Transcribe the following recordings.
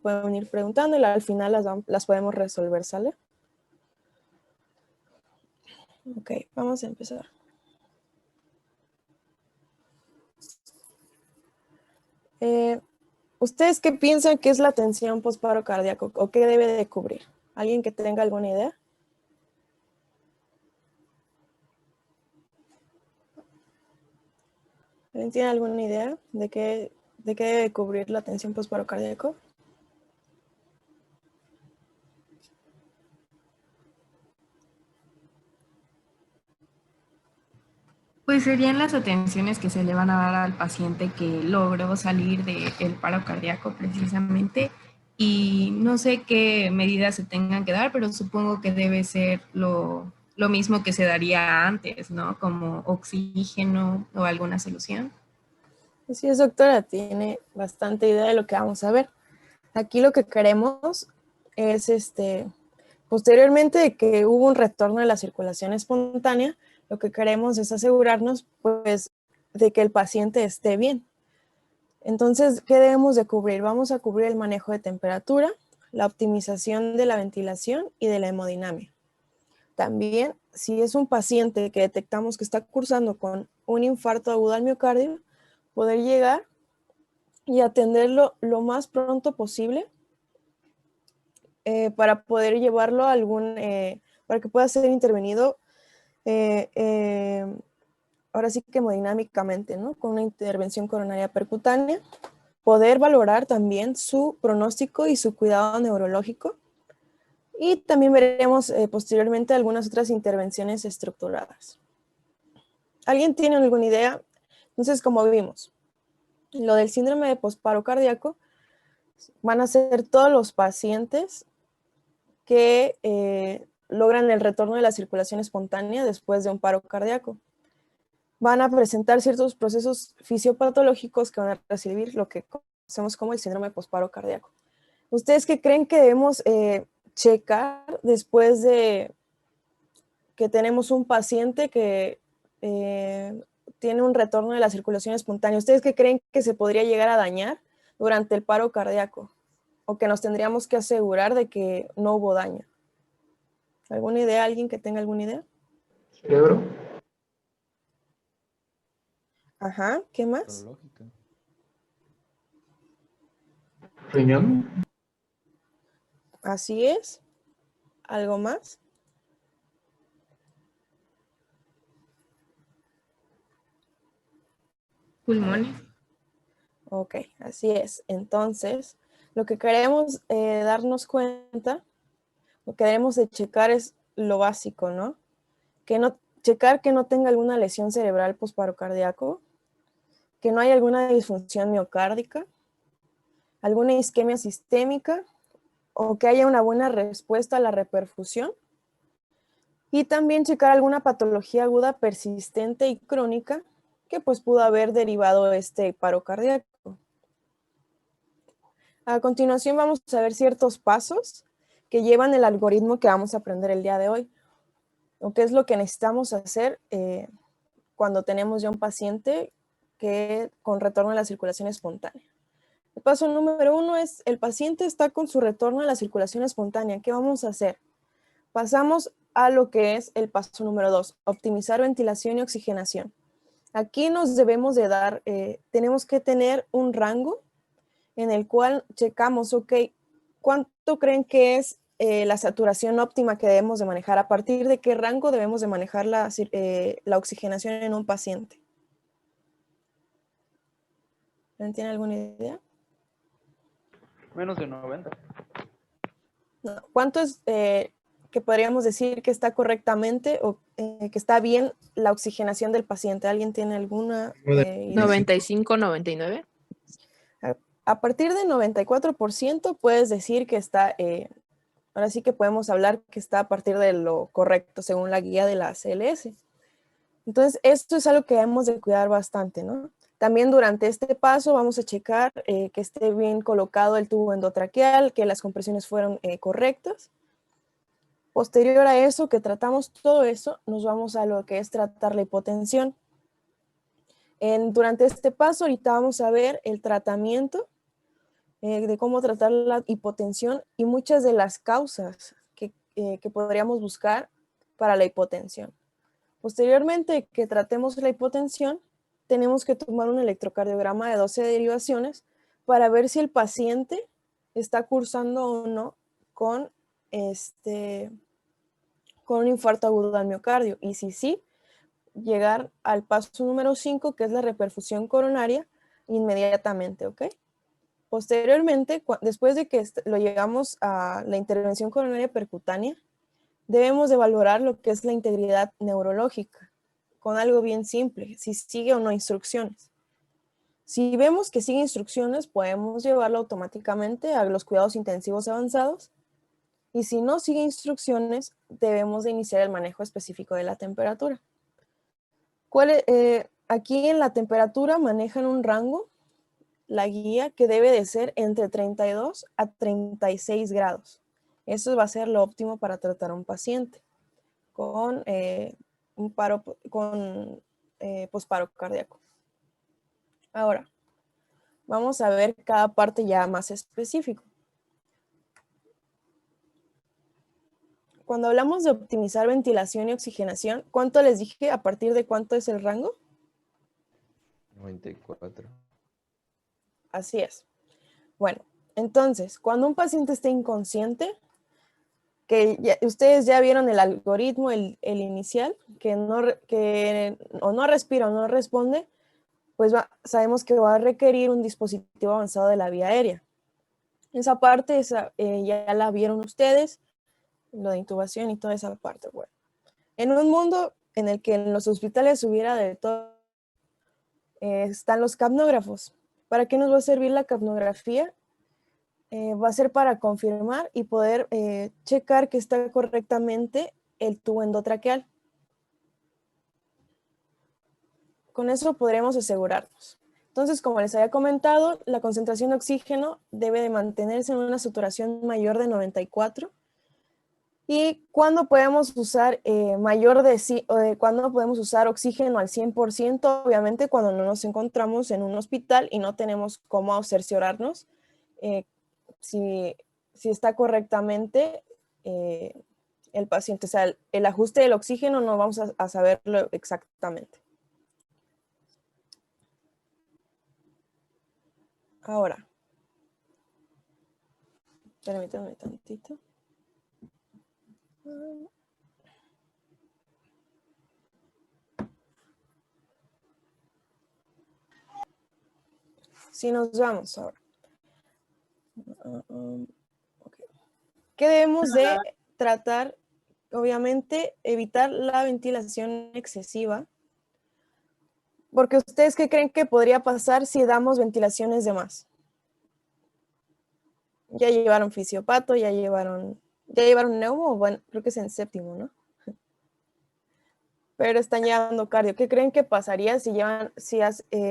pueden ir preguntando y al final las podemos resolver, ¿sale? Ok, vamos a empezar. ¿Ustedes qué piensan que es la atención postparo cardíaco o qué debe de cubrir? ¿Alguien que tenga alguna idea? ¿Alguien tiene alguna idea de qué debe cubrir la atención postparo cardíaco? Pues serían las atenciones que se le van a dar al paciente que logró salir del paro cardíaco precisamente, y no sé qué medidas se tengan que dar, pero supongo que debe ser lo mismo que se daría antes, ¿no? Como oxígeno o alguna solución. Así es, doctora, tiene bastante idea de lo que vamos a ver. Aquí lo que queremos es, posteriormente de que hubo un retorno de la circulación espontánea, lo que queremos es asegurarnos, pues, de que el paciente esté bien. Entonces, ¿qué debemos de cubrir? Vamos a cubrir el manejo de temperatura, la optimización de la ventilación y de la hemodinamia. También, si es un paciente que detectamos que está cursando con un infarto agudo al miocardio, poder llegar y atenderlo lo más pronto posible para poder llevarlo a para que pueda ser intervenido ahora sí que hemodinámicamente, ¿no? Con una intervención coronaria percutánea, poder valorar también su pronóstico y su cuidado neurológico. Y también veremos posteriormente algunas otras intervenciones estructuradas. ¿Alguien tiene alguna idea? Entonces, como vimos, lo del síndrome de postparo cardíaco van a ser todos los pacientes que logran el retorno de la circulación espontánea después de un paro cardíaco. Van a presentar ciertos procesos fisiopatológicos que van a recibir lo que conocemos como el síndrome de postparo cardíaco. ¿Ustedes qué creen que debemos checar después de que tenemos un paciente que tiene un retorno de la circulación espontánea? ¿Ustedes qué creen que se podría llegar a dañar durante el paro cardíaco? ¿O que nos tendríamos que asegurar de que no hubo daño? ¿Alguna idea? ¿Alguien que tenga alguna idea? Cerebro. Ajá, ¿qué más? Neurológica. Riñón. Así es. ¿Algo más? Pulmones. Ok, así es. Entonces, lo que queremos darnos cuenta, lo que debemos de checar es lo básico, ¿no? Checar que no tenga alguna lesión cerebral postparo cardíaco, que no haya alguna disfunción miocárdica, alguna isquemia sistémica o que haya una buena respuesta a la reperfusión. Y también checar alguna patología aguda persistente y crónica que pues pudo haber derivado este paro cardíaco. A continuación vamos a ver ciertos pasos que llevan el algoritmo que vamos a aprender el día de hoy. O qué es lo que necesitamos hacer cuando tenemos ya un paciente con retorno a la circulación espontánea. El paso número 1 es, el paciente está con su retorno a la circulación espontánea. ¿Qué vamos a hacer? Pasamos a lo que es el paso número 2, optimizar ventilación y oxigenación. Aquí nos debemos de dar, tenemos que tener un rango en el cual checamos, ok, ¿cuánto creen que es la saturación óptima que debemos de manejar? ¿A partir de qué rango debemos de manejar la oxigenación en un paciente? ¿Tienen alguna idea? Menos de 90. No. ¿Cuánto es que podríamos decir que está correctamente o que está bien la oxigenación del paciente? ¿Alguien tiene alguna idea? 95, 99. A partir de 94% puedes decir que está, ahora sí que podemos hablar que está a partir de lo correcto según la guía de la CLS. Entonces, esto es algo que debemos de cuidar bastante, ¿no? También durante este paso vamos a checar que esté bien colocado el tubo endotraqueal, que las compresiones fueron correctas. Posterior a eso, que tratamos todo eso, nos vamos a lo que es tratar la hipotensión. Durante este paso, ahorita vamos a ver el tratamiento de cómo tratar la hipotensión y muchas de las causas que podríamos buscar para la hipotensión. Posteriormente que tratemos la hipotensión, tenemos que tomar un electrocardiograma de 12 derivaciones para ver si el paciente está cursando o no con, con un infarto agudo al miocardio. Y si sí, llegar al paso número 5, que es la reperfusión coronaria, inmediatamente, ¿ok? Posteriormente, después de que lo llegamos a la intervención coronaria percutánea, debemos de valorar lo que es la integridad neurológica, con algo bien simple, si sigue o no instrucciones. Si vemos que sigue instrucciones, podemos llevarlo automáticamente a los cuidados intensivos avanzados, y si no sigue instrucciones, debemos de iniciar el manejo específico de la temperatura. Aquí en la temperatura manejan un rango, la guía, que debe de ser entre 32 a 36 grados. Eso va a ser lo óptimo para tratar a un paciente con posparo cardíaco. Ahora, vamos a ver cada parte ya más específico. Cuando hablamos de optimizar ventilación y oxigenación, ¿cuánto les dije? ¿A partir de cuánto es el rango? 94. Así es. Bueno, entonces, cuando un paciente esté inconsciente, ustedes ya vieron el algoritmo, el inicial, que o no respira o no responde, pues sabemos que va a requerir un dispositivo avanzado de la vía aérea. Esa parte ya la vieron ustedes, lo de intubación y toda esa parte. Bueno, en un mundo en el que en los hospitales hubiera de todo, están los capnógrafos. ¿Para qué nos va a servir la capnografía? Va a ser para confirmar y poder checar que está correctamente el tubo endotraqueal. Con eso podremos asegurarnos. Entonces, como les había comentado, la concentración de oxígeno debe de mantenerse en una saturación mayor de 94. ¿Y cuándo podemos usar cuándo podemos usar oxígeno al 100%? Obviamente cuando no nos encontramos en un hospital y no tenemos cómo cerciorarnos si está correctamente el paciente. O sea, el ajuste del oxígeno no vamos a saberlo exactamente. Ahora, permítanme tantito. Si nos vamos ahora. Okay. ¿Qué debemos de tratar? Obviamente, evitar la ventilación excesiva. Porque ustedes, ¿qué creen que podría pasar si damos ventilaciones de más? Ya llevaron fisiopato, ya llevaron neumo, bueno, creo que es en séptimo, ¿no? Pero están llevando cardio. ¿Qué creen que pasaría si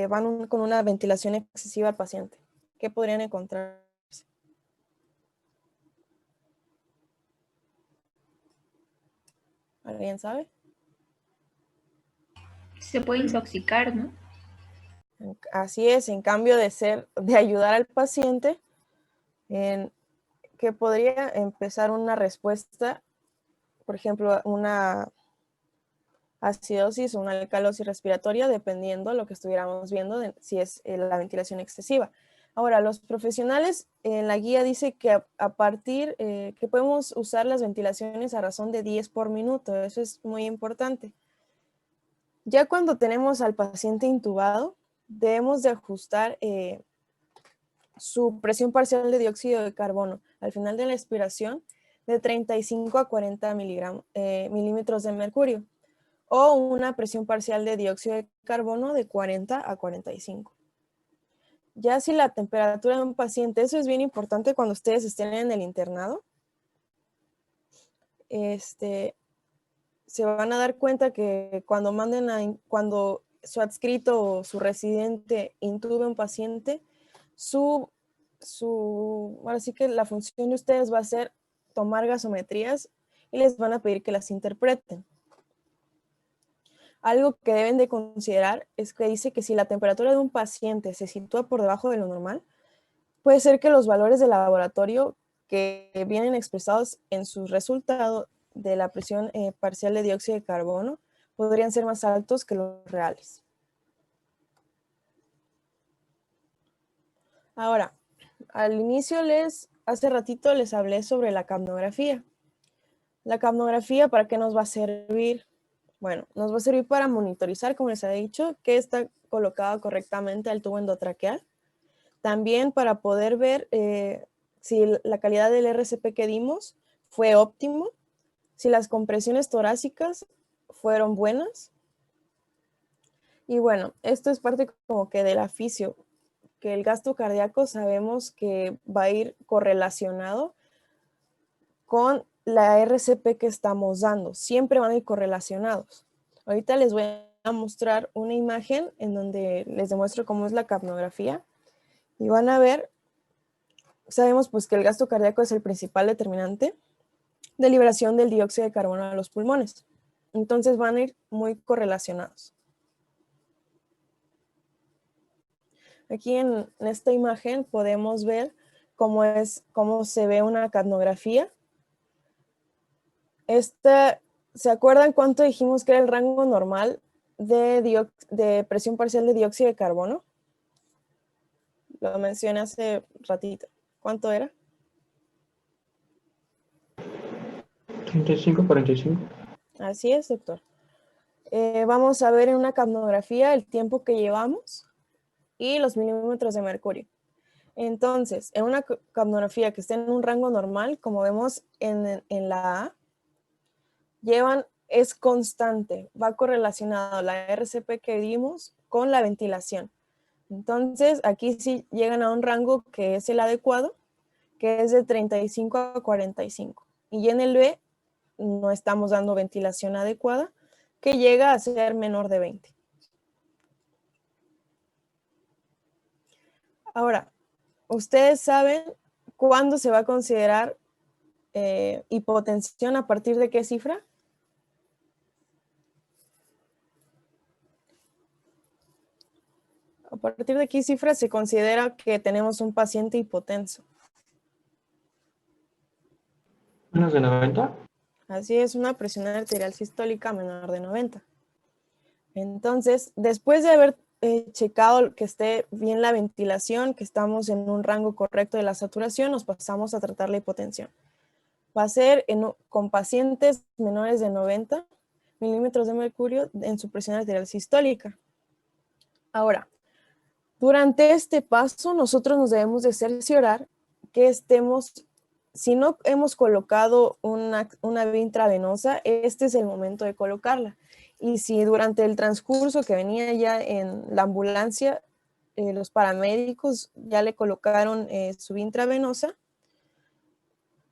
van con una ventilación excesiva al paciente? ¿Qué podrían encontrar? ¿Alguien sabe? Se puede intoxicar, ¿no? Así es, en cambio de ayudar al paciente, que podría empezar una respuesta, por ejemplo, una acidosis o una alcalosis respiratoria, dependiendo de lo que estuviéramos viendo, si es la ventilación excesiva. Ahora, los profesionales en la guía dice que que podemos usar las ventilaciones a razón de 10 por minuto. Eso es muy importante. Ya cuando tenemos al paciente intubado, debemos de ajustar su presión parcial de dióxido de carbono al final de la expiración de 35 a 40 milímetros de mercurio, o una presión parcial de dióxido de carbono de 40 a 45. Ya si la temperatura de un paciente, eso es bien importante cuando ustedes estén en el internado, se van a dar cuenta que cuando su adscrito o su residente intube a un paciente, ahora sí que la función de ustedes va a ser tomar gasometrías y les van a pedir que las interpreten. Algo que deben de considerar es que dice que si la temperatura de un paciente se sitúa por debajo de lo normal, puede ser que los valores de laboratorio que vienen expresados en su resultado de la presión parcial de dióxido de carbono podrían ser más altos que los reales. Ahora, al inicio hace ratito les hablé sobre la capnografía. La capnografía, ¿para qué nos va a servir? Bueno, nos va a servir para monitorizar, como les había dicho, que está colocado correctamente al tubo endotraqueal. También para poder ver si la calidad del RCP que dimos fue óptimo, si las compresiones torácicas fueron buenas. Y bueno, esto es parte como que del fisio, que el gasto cardíaco sabemos que va a ir correlacionado con la RCP que estamos dando. Siempre van a ir correlacionados. Ahorita les voy a mostrar una imagen en donde les demuestro cómo es la capnografía. Y van a ver, sabemos pues que el gasto cardíaco es el principal determinante de liberación del dióxido de carbono a los pulmones. Entonces van a ir muy correlacionados. Aquí en esta imagen podemos ver cómo se ve una capnografía. ¿Se acuerdan cuánto dijimos que era el rango normal de presión parcial de dióxido de carbono? Lo mencioné hace ratito. ¿Cuánto era? 35, 45. Así es, doctor. Vamos a ver en una capnografía el tiempo que llevamos y los milímetros de mercurio. Entonces, en una capnografía que esté en un rango normal, como vemos en la A, es constante, va correlacionado la RCP que dimos con la ventilación. Entonces, aquí sí llegan a un rango que es el adecuado, que es de 35 a 45. Y en el B no estamos dando ventilación adecuada, que llega a ser menor de 20. Ahora, ¿ustedes saben cuándo se va a considerar hipotensión? ¿A partir de qué cifra? ¿A partir de qué cifra se considera que tenemos un paciente hipotenso? ¿Menos de 90? Así es, una presión arterial sistólica menor de 90. Entonces, después de haber checado que esté bien la ventilación, que estamos en un rango correcto de la saturación, nos pasamos a tratar la hipotensión. Va a ser con pacientes menores de 90 milímetros de mercurio en su presión arterial sistólica. Ahora, durante este paso, nosotros nos debemos de cerciorar que estemos, si no hemos colocado una vía intravenosa, este es el momento de colocarla. Y si durante el transcurso que venía ya en la ambulancia, los paramédicos ya le colocaron su vía intravenosa,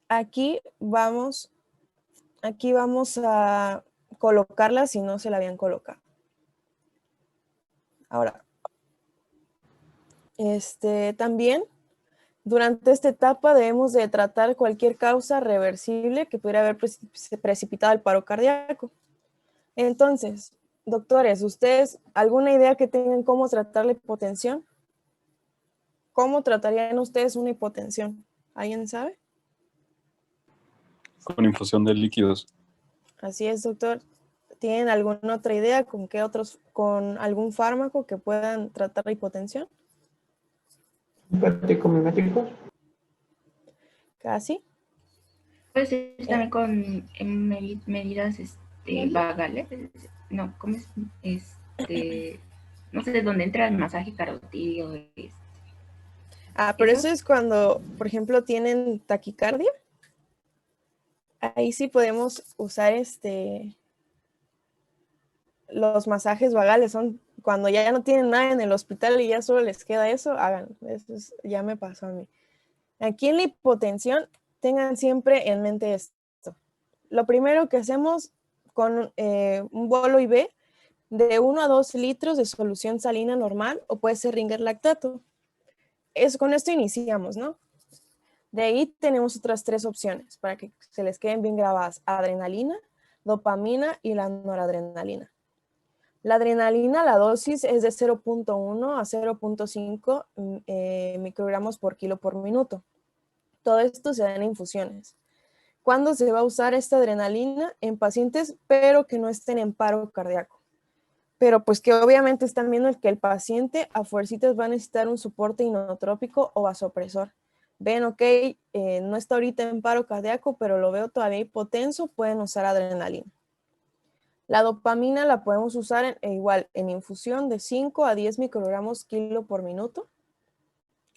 aquí vamos a colocarla si no se la habían colocado. Ahora, también durante esta etapa debemos de tratar cualquier causa reversible que pudiera haber precipitado el paro cardíaco. Entonces, doctores, ¿ustedes alguna idea que tengan cómo tratar la hipotensión? ¿Cómo tratarían ustedes una hipotensión? ¿Alguien sabe? Con infusión de líquidos. Así es, doctor. ¿Tienen alguna otra idea con algún fármaco que puedan tratar la hipotensión? ¿Simpático mimético? Casi. Puede ser también con medidas vagales. No, ¿cómo es? No sé de dónde entra el masaje carotídeo. Pero eso es cuando, por ejemplo, tienen taquicardia. Ahí sí podemos usar los masajes vagales. Son cuando ya no tienen nada en el hospital y ya solo les queda eso, háganlo. Ya me pasó a mí. Aquí en la hipotensión, tengan siempre en mente esto. Lo primero que hacemos con un bolo IV de 1 a 2 litros de solución salina normal o puede ser Ringer lactato. Con esto iniciamos, ¿no? De ahí tenemos otras 3 opciones para que se les queden bien grabadas: adrenalina, dopamina y la noradrenalina. La adrenalina, la dosis es de 0.1 a 0.5 microgramos por kilo por minuto. Todo esto se da en infusiones. ¿Cuándo se va a usar esta adrenalina? En pacientes, pero que no estén en paro cardíaco. Pero pues que obviamente están viendo que el paciente a fuercitas va a necesitar un soporte inotrópico o vasopresor. Ven, ok, no está ahorita en paro cardíaco, pero lo veo todavía hipotenso, pueden usar adrenalina. La dopamina la podemos usar igual en infusión de 5 a 10 microgramos kilo por minuto.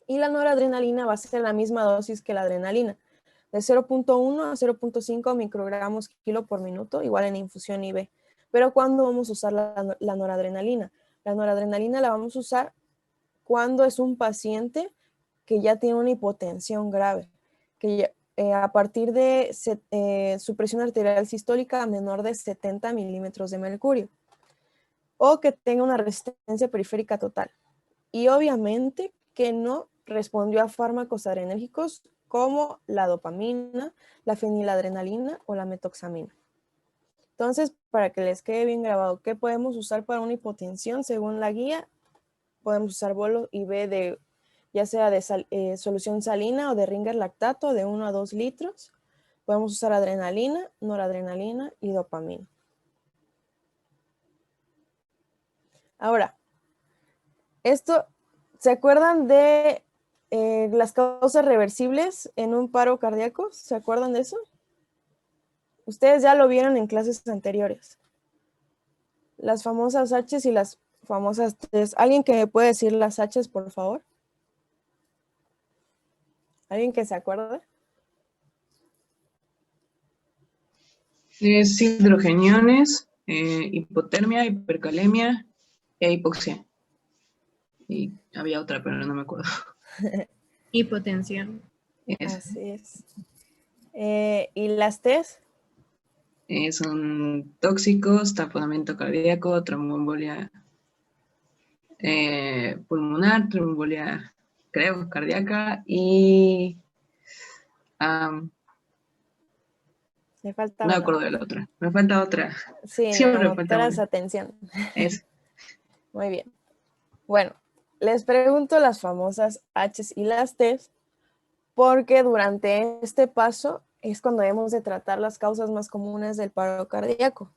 Y la noradrenalina va a ser la misma dosis que la adrenalina, de 0.1 a 0.5 microgramos kilo por minuto, igual en infusión IV. Pero ¿cuándo vamos a usar la noradrenalina? La noradrenalina la vamos a usar cuando es un paciente que ya tiene una hipotensión grave, que ya, a partir de su presión arterial sistólica menor de 70 milímetros de mercurio, o que tenga una resistencia periférica total. Y obviamente que no respondió a fármacos adrenérgicos como la dopamina, la feniladrenalina o la metoxamina. Entonces, para que les quede bien grabado, ¿qué podemos usar para una hipotensión? Según la guía, podemos usar bolo IV de, ya sea de solución salina o de Ringer lactato de 1 a 2 litros. Podemos usar adrenalina, noradrenalina y dopamina. Ahora, esto, ¿se acuerdan de las causas reversibles en un paro cardíaco? ¿Se acuerdan de eso? Ustedes ya lo vieron en clases anteriores. Las famosas H's y las famosas T's. ¿Alguien que me puede decir las H's, por favor? ¿Alguien que se acuerde? Es hidrogeniones, hipotermia, hipercalemia e hipoxia. Y había otra, pero no me acuerdo. Hipotensión. Así es. ¿Y las T's? Son tóxicos, taponamiento cardíaco, tromboembolia pulmonar, tromboembolia, creo, cardíaca y... Me falta no me una. acuerdo de la otra. Me falta otra. Sí, Siempre no, me falta doctoras, una. atención. Es. Muy bien. Bueno, les pregunto las famosas H's y las T's porque durante este paso es cuando debemos de tratar las causas más comunes del paro cardíaco.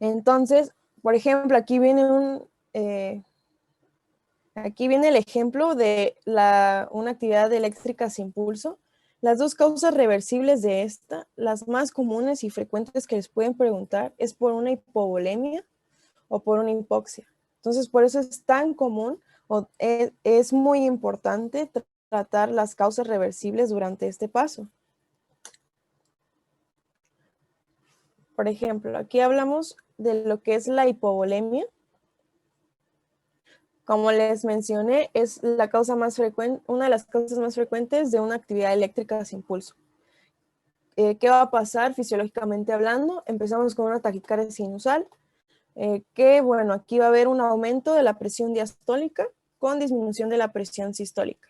Entonces, por ejemplo, aquí viene el ejemplo de una actividad eléctrica sin pulso. Las dos causas reversibles de esta, las más comunes y frecuentes que les pueden preguntar, es por una hipovolemia o por una hipoxia. Entonces, por eso es tan común o es muy importante tratar las causas reversibles durante este paso. Por ejemplo, aquí hablamos de lo que es la hipovolemia. Como les mencioné, es la causa más frecuente, una de las causas más frecuentes de una actividad eléctrica sin pulso. ¿Qué va a pasar fisiológicamente hablando? Empezamos con una taquicardia sinusal, que bueno, aquí va a haber un aumento de la presión diastólica con disminución de la presión sistólica.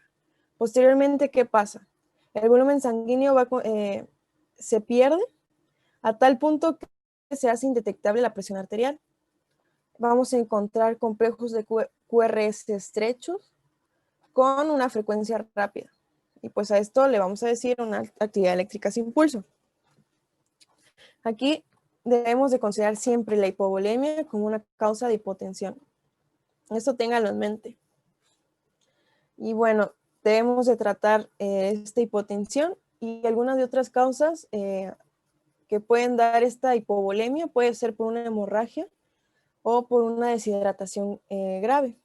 Posteriormente, ¿qué pasa? El volumen sanguíneo se pierde a tal punto que se hace indetectable la presión arterial. Vamos a encontrar complejos de QRS estrechos con una frecuencia rápida. Y pues a esto le vamos a decir una actividad eléctrica sin pulso. Aquí debemos de considerar siempre la hipovolemia como una causa de hipotensión. Esto ténganlo en mente. Y bueno, debemos de tratar esta hipotensión y algunas de otras causas que pueden dar esta hipovolemia. Puede ser por una hemorragia o por una deshidratación grave.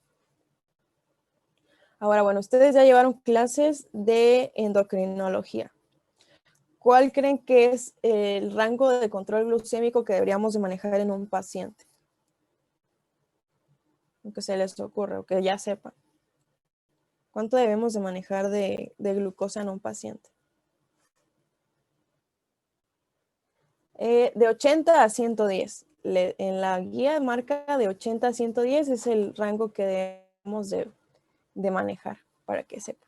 Ahora, bueno, ustedes ya llevaron clases de endocrinología. ¿Cuál creen que es el rango de control glucémico que deberíamos de manejar en un paciente? Aunque se les ocurra o que ya sepan. ¿Cuánto debemos de manejar de glucosa en un paciente? De 80 a 110. En la guía marca de 80 a 110 es el rango que debemos de manejar, para que sepan.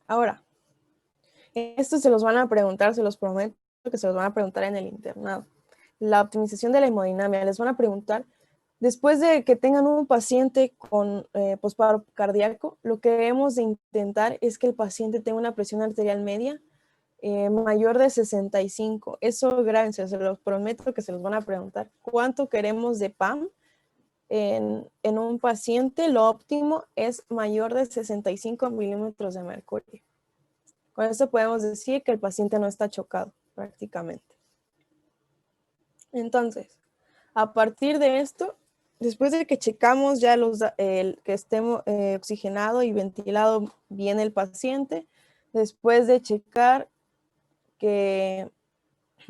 Ahora, esto se los van a preguntar, se los prometo, que se los van a preguntar en el internado. La optimización de la hemodinamia. Les van a preguntar, después de que tengan un paciente con posparo cardíaco, lo que debemos de intentar es que el paciente tenga una presión arterial media mayor de 65. Eso, grábense, se los prometo que se los van a preguntar. ¿Cuánto queremos de PAM? En un paciente, lo óptimo es mayor de 65 milímetros de mercurio. Con esto podemos decir que el paciente no está chocado prácticamente. Entonces, a partir de esto, después de que checamos ya que esté oxigenado y ventilado bien el paciente, después de checar que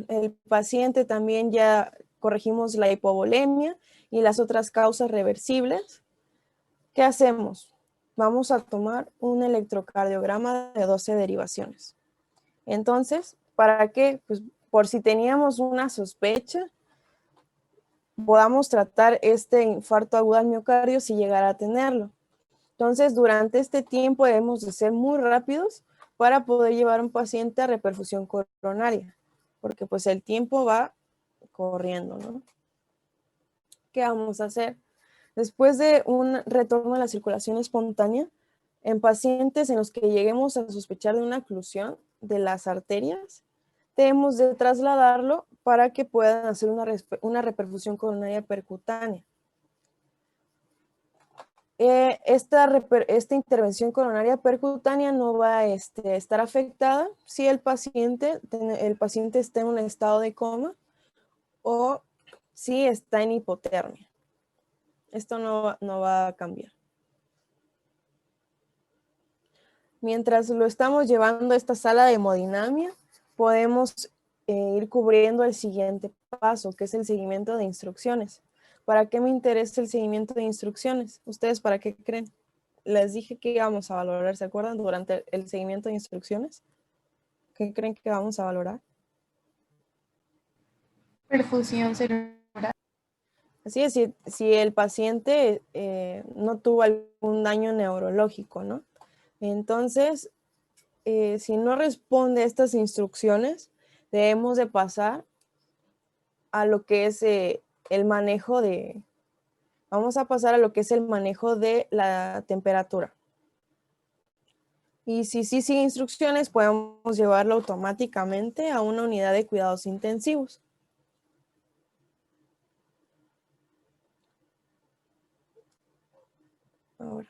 el paciente también ya corregimos la hipovolemia y las otras causas reversibles, ¿qué hacemos? Vamos a tomar un electrocardiograma de 12 derivaciones. Entonces, ¿para qué? Pues por si teníamos una sospecha, podamos tratar este infarto agudo al miocardio si llegara a tenerlo. Entonces, durante este tiempo debemos de ser muy rápidos para poder llevar a un paciente a reperfusión coronaria, porque pues el tiempo va corriendo, ¿no? ¿Qué vamos a hacer? Después de un retorno a la circulación espontánea, en pacientes en los que lleguemos a sospechar de una oclusión de las arterias, debemos de trasladarlo para que puedan hacer una reperfusión coronaria percutánea. Esta intervención coronaria percutánea no va a estar afectada si el paciente está en un estado de coma o si está en hipotermia. Esto no va a cambiar. Mientras lo estamos llevando a esta sala de hemodinamia, podemos ir cubriendo el siguiente paso, que es el seguimiento de instrucciones. ¿Para qué me interesa el seguimiento de instrucciones? ¿Ustedes para qué creen? Les dije que íbamos a valorar, ¿se acuerdan? Durante el seguimiento de instrucciones. ¿Qué creen que vamos a valorar? Perfusión cerebral. Así es, si el paciente no tuvo algún daño neurológico, ¿no? Entonces, si no responde a estas instrucciones, debemos de pasar a lo que es el manejo de... Vamos a pasar a lo que es el manejo de la temperatura. Y si sí sigue instrucciones, podemos llevarlo automáticamente a una unidad de cuidados intensivos. Ahora.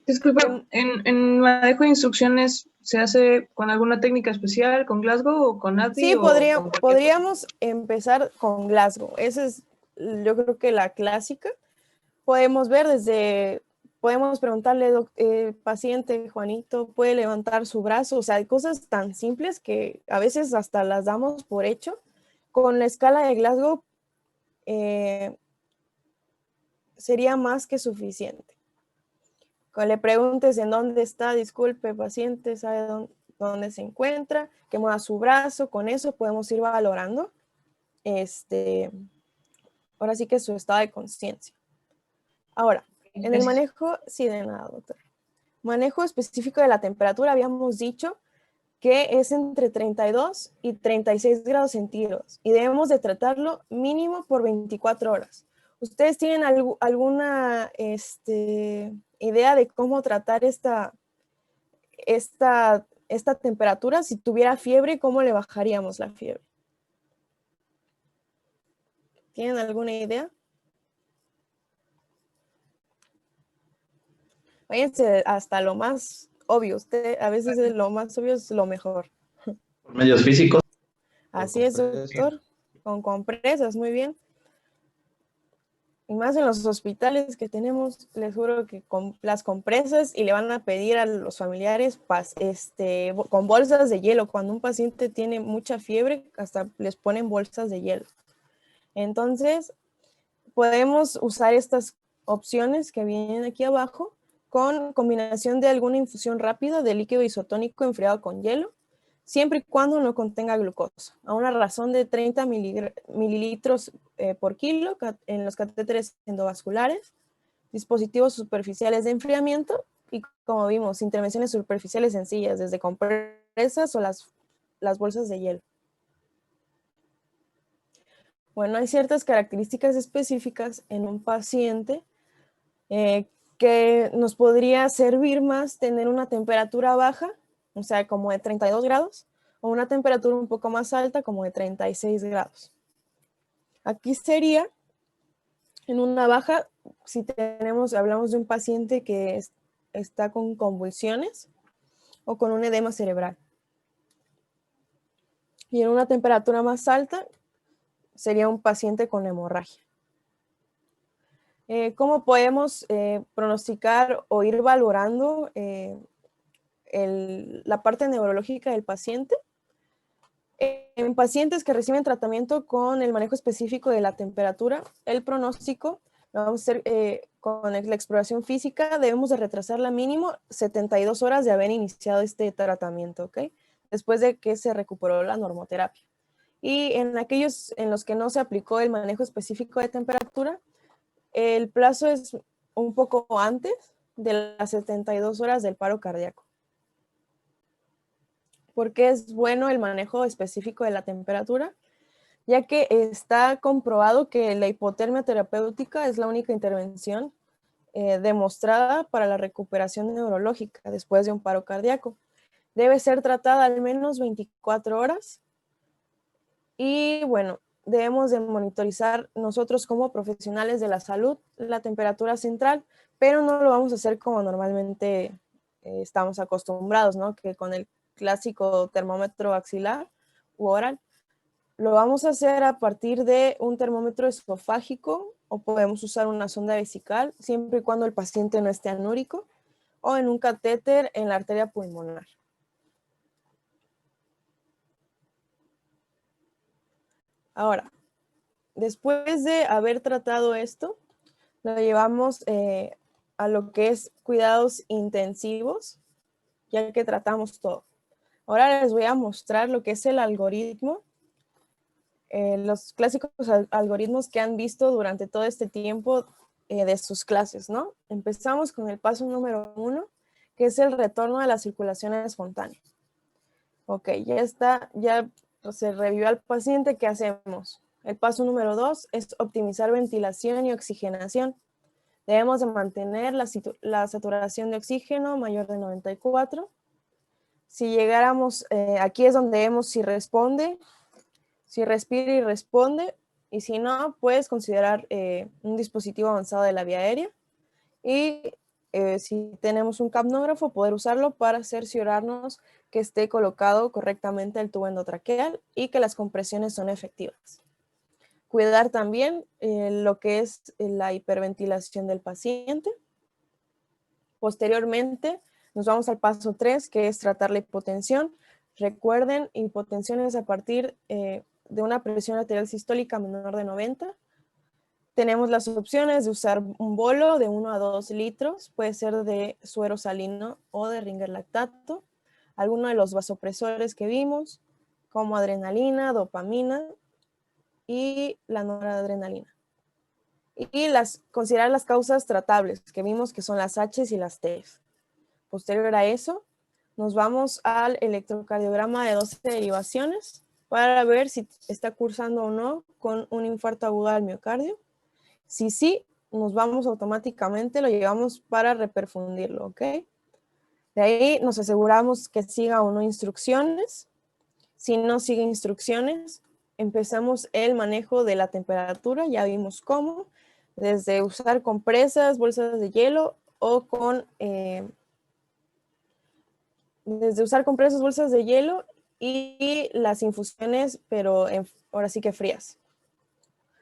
Disculpa, ¿en manejo de instrucciones se hace con alguna técnica especial, con Glasgow o con ADVI? Sí, o con cualquier podríamos empezar con Glasgow. Esa es, yo creo que la clásica. Podemos ver podemos preguntarle, paciente Juanito, ¿puede levantar su brazo? O sea, hay cosas tan simples que a veces hasta las damos por hecho. Con la escala de Glasgow sería más que suficiente. Cuando le preguntes en dónde está, disculpe, paciente, sabe dónde se encuentra, que mueva su brazo, con eso podemos ir valorando ahora sí que su estado de conciencia. Ahora, en el manejo, sí, de nada, doctor. Manejo específico de la temperatura, habíamos dicho que es entre 32 y 36 grados centígrados y debemos de tratarlo mínimo por 24 horas. ¿Ustedes tienen alguna idea de cómo tratar esta temperatura? Si tuviera fiebre, ¿cómo le bajaríamos la fiebre? ¿Tienen alguna idea? Váyanse hasta lo más obvio. A veces lo más obvio es lo mejor. Por medios físicos. Así es, doctor. Con compresas, muy bien. Y más en los hospitales que tenemos, les juro que con las compresas y le van a pedir a los familiares con bolsas de hielo. Cuando un paciente tiene mucha fiebre, hasta les ponen bolsas de hielo. Entonces, podemos usar estas opciones que vienen aquí abajo con combinación de alguna infusión rápida de líquido isotónico enfriado con hielo, siempre y cuando no contenga glucosa, a una razón de 30 mililitros por kilo en los catéteres endovasculares, dispositivos superficiales de enfriamiento y, como vimos, intervenciones superficiales sencillas, desde compresas o las bolsas de hielo. Bueno, hay ciertas características específicas en un paciente que nos podría servir más tener una temperatura baja, o sea, como de 32 grados, o una temperatura un poco más alta, como de 36 grados. Aquí sería en una baja, si hablamos de un paciente que está con convulsiones o con un edema cerebral. Y en una temperatura más alta, sería un paciente con hemorragia. ¿Cómo podemos pronosticar o ir valorando la parte neurológica del paciente? En pacientes que reciben tratamiento con el manejo específico de la temperatura, el pronóstico, lo vamos a hacer con la exploración física, debemos de retrasarla mínimo 72 horas de haber iniciado este tratamiento, ¿ok? Después de que se recuperó la normoterapia. Y en aquellos en los que no se aplicó el manejo específico de temperatura, el plazo es un poco antes de las 72 horas del paro cardíaco. ¿Por qué es bueno el manejo específico de la temperatura? Ya que está comprobado que la hipotermia terapéutica es la única intervención demostrada para la recuperación neurológica después de un paro cardíaco. Debe ser tratada al menos 24 horas. Y bueno, debemos de monitorizar nosotros como profesionales de la salud la temperatura central, pero no lo vamos a hacer como normalmente estamos acostumbrados, ¿no? Que con el clásico termómetro axilar u oral. Lo vamos a hacer a partir de un termómetro esofágico o podemos usar una sonda vesical, siempre y cuando el paciente no esté anúrico, o en un catéter en la arteria pulmonar. Ahora, después de haber tratado esto, lo llevamos a lo que es cuidados intensivos, ya que tratamos todo. Ahora les voy a mostrar lo que es el algoritmo, los clásicos algoritmos que han visto durante todo este tiempo de sus clases, ¿no? Empezamos con el paso número 1, que es el retorno de la circulación espontánea. Ok, ya está, ya se revivió al paciente, ¿qué hacemos? El paso número 2 es optimizar ventilación y oxigenación. Debemos de mantener la saturación de oxígeno mayor de 94. Si llegáramos, aquí es donde vemos si responde, si respira y responde, y si no, puedes considerar un dispositivo avanzado de la vía aérea. Y si tenemos un capnógrafo, poder usarlo para cerciorarnos que esté colocado correctamente el tubo endotraqueal y que las compresiones son efectivas. Cuidar también lo que es la hiperventilación del paciente. Posteriormente, nos vamos al paso 3, que es tratar la hipotensión. Recuerden, hipotensión es a partir de una presión arterial sistólica menor de 90. Tenemos las opciones de usar un bolo de 1 a 2 litros, puede ser de suero salino o de Ringer lactato, alguno de los vasopresores que vimos, como adrenalina, dopamina y la noradrenalina. Y considerar las causas tratables, que vimos que son las H's y las T's. Posterior a eso, nos vamos al electrocardiograma de 12 derivaciones para ver si está cursando o no con un infarto agudo al miocardio. Si sí, nos vamos automáticamente, lo llevamos para reperfundirlo, ¿ok? De ahí nos aseguramos que siga o no instrucciones. Si no sigue instrucciones, empezamos el manejo de la temperatura, ya vimos cómo, desde usar compresas, bolsas de hielo o desde usar compresas, bolsas de hielo y las infusiones, pero ahora sí que frías.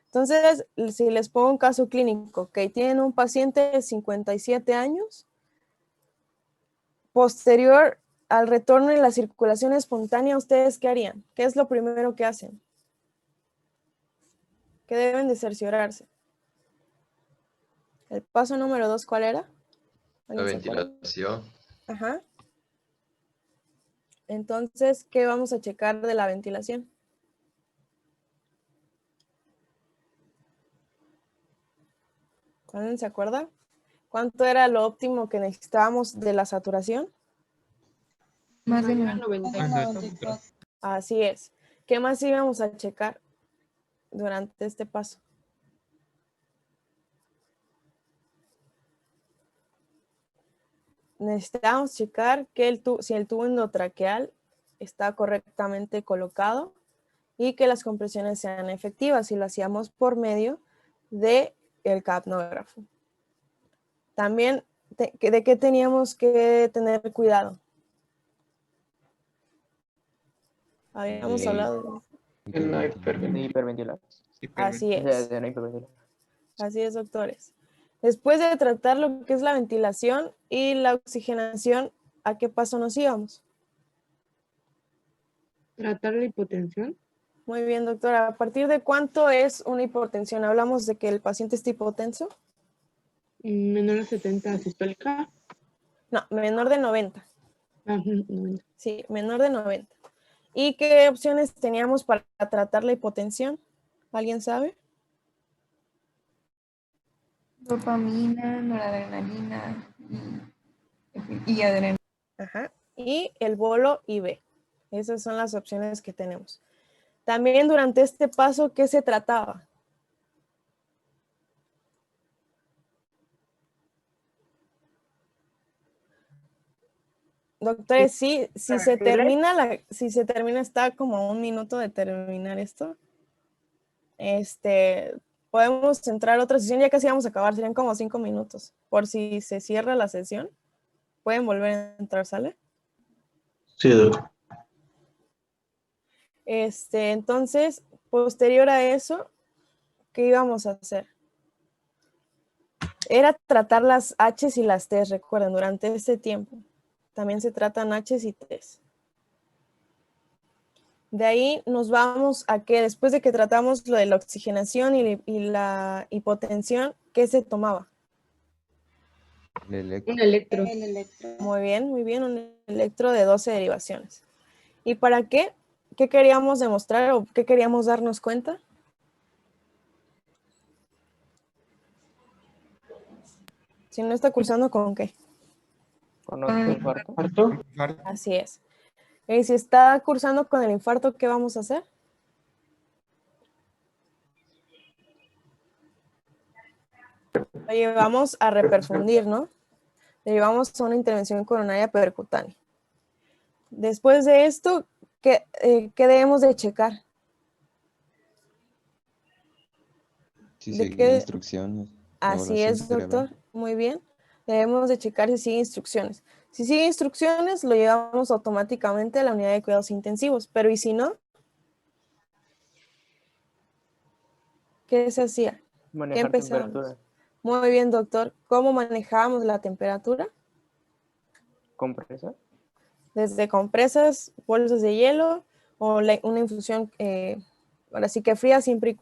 Entonces, si les pongo un caso clínico, que tienen un paciente de 57 años, posterior al retorno de la circulación espontánea, ¿ustedes qué harían? ¿Qué es lo primero que hacen? ¿Qué deben de cerciorarse? El paso número 2, ¿cuál era? La ventilación. Ajá. Entonces, ¿qué vamos a checar de la ventilación? ¿Alguien se acuerda? ¿Cuánto era lo óptimo que necesitábamos de la saturación? Más de 94. Así es. ¿Qué más íbamos a checar durante este paso? Necesitamos checar que si el tubo endotraqueal está correctamente colocado y que las compresiones sean efectivas, y lo hacíamos por medio del capnógrafo. También, ¿de qué teníamos que tener cuidado? Habíamos hablado De no De hiperventilar. hiperventilar. Así es. De no hiperventilar. Así es, doctores. Después de tratar lo que es la ventilación y la oxigenación, ¿a qué paso nos íbamos? Tratar la hipotensión. Muy bien, doctora. ¿A partir de cuánto es una hipotensión? ¿Hablamos de que el paciente está hipotenso? Menor de 70 sistólica. No, menor de 90. Ah, 90. Sí, menor de 90. ¿Y qué opciones teníamos para tratar la hipotensión? ¿Alguien sabe? Dopamina, noradrenalina y adrenalina. Ajá. Y el bolo IV. Esas son las opciones que tenemos. También durante este paso, ¿qué se trataba? Doctores, sí, si se termina, está como a 1 minuto de terminar esto. Podemos entrar a otra sesión, ya casi vamos a acabar, serían como 5 minutos. Por si se cierra la sesión, pueden volver a entrar, ¿sale? Sí, doctor. Entonces, posterior a eso, ¿qué íbamos a hacer? Era tratar las H's y las T's, recuerden, durante este tiempo. También se tratan H's y T's. De ahí nos vamos a que después de que tratamos lo de la oxigenación y la hipotensión, ¿qué se tomaba? El electro. Un electro. El electro. Muy bien, un electro de 12 derivaciones. ¿Y para qué? ¿Qué queríamos demostrar o qué queríamos darnos cuenta? Si no está cursando, ¿con qué? Con otro infarto. ¿Infarto? Así es. Y si está cursando con el infarto, ¿qué vamos a hacer? Lo llevamos a reperfundir, ¿no? Le llevamos a una intervención coronaria percutánea. Después de esto, ¿qué debemos de checar? Si ¿De seguir qué? instrucciones. Así evaluación es, doctor. cerebral. Muy bien. Debemos de checar si sigue instrucciones. Si sigue instrucciones, lo llevamos automáticamente a la unidad de cuidados intensivos. Pero ¿y si no? ¿Qué se hacía? Manejar empezamos? temperatura. Muy bien, doctor. ¿Cómo manejábamos la temperatura? Compresa. Desde compresas, bolsas de hielo o una infusión, ahora sí que fría, siempre y